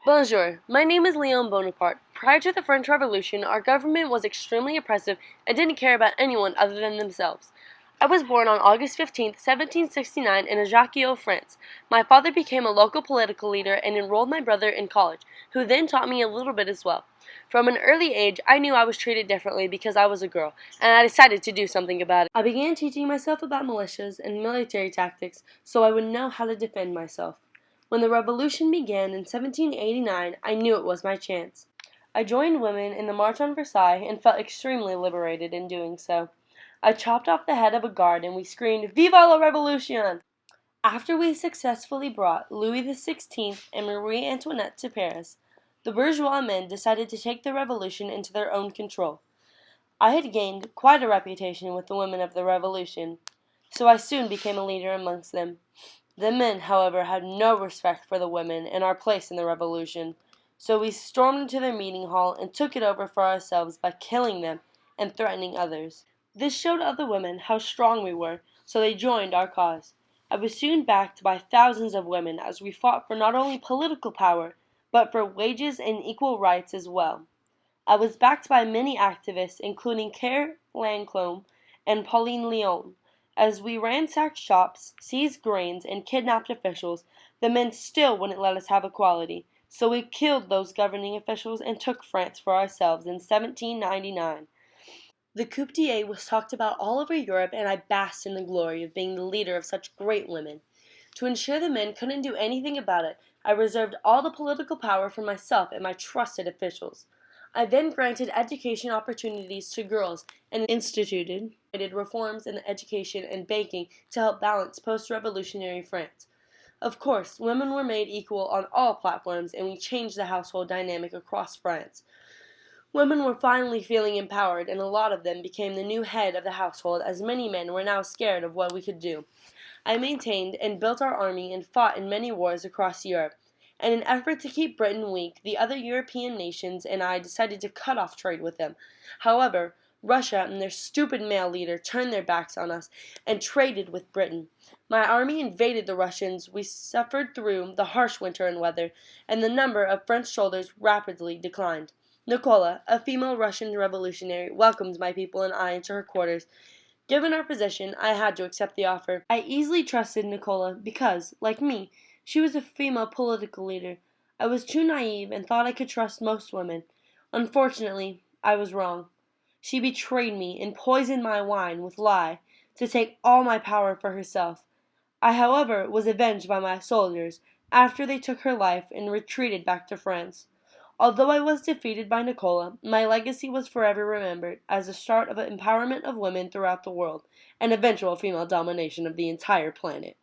Bonjour, my name is Leon Bonaparte. Prior to the French Revolution, our government was extremely oppressive and didn't care about anyone other than themselves. I was born on August 15, 1769 in Ajaccio, France. My father became a local political leader and enrolled my brother in college, who then taught me a little bit as well. From an early age, I knew I was treated differently because I was a girl, and I decided to do something about it. I began teaching myself about militias and military tactics so I would know how to defend myself. When the revolution began in 1789, I knew it was my chance. I joined women in the March on Versailles and felt extremely liberated in doing so. I chopped off the head of a guard and we screamed, "Viva la Revolution!" After we successfully brought Louis XVI and Marie Antoinette to Paris, the bourgeois men decided to take the revolution into their own control. I had gained quite a reputation with the women of the revolution, so I soon became a leader amongst them. The men, however, had no respect for the women and our place in the revolution, so we stormed into their meeting hall and took it over for ourselves by killing them and threatening others. This showed other women how strong we were, so they joined our cause. I was soon backed by thousands of women as we fought for not only political power, but for wages and equal rights as well. I was backed by many activists, including Claire Lancôme and Pauline Léon. As we ransacked shops, seized grains, and kidnapped officials, the men still wouldn't let us have equality, so we killed those governing officials and took France for ourselves in 1799. The coup d'etat was talked about all over Europe, and I basked in the glory of being the leader of such great women. To ensure the men couldn't do anything about it, I reserved all the political power for myself and my trusted officials. I then granted education opportunities to girls and instituted reforms in education and banking to help balance post-revolutionary France. Of course, women were made equal on all platforms, and we changed the household dynamic across France. Women were finally feeling empowered, and a lot of them became the new head of the household, as many men were now scared of what we could do. I maintained and built our army and fought in many wars across Europe. In an effort to keep Britain weak, the other European nations and I decided to cut off trade with them. However, Russia and their stupid male leader turned their backs on us and traded with Britain. My army invaded the Russians, we suffered through the harsh winter and weather, and the number of French soldiers rapidly declined. Nicola, a female Russian revolutionary, welcomed my people and I into her quarters. Given our position, I had to accept the offer. I easily trusted Nicola because, like me, she was a female political leader. I was too naive and thought I could trust most women. Unfortunately, I was wrong. She betrayed me and poisoned my wine with lye to take all my power for herself. I, however, was avenged by my soldiers after they took her life and retreated back to France. Although I was defeated by Nicola, my legacy was forever remembered as the start of the empowerment of women throughout the world and eventual female domination of the entire planet.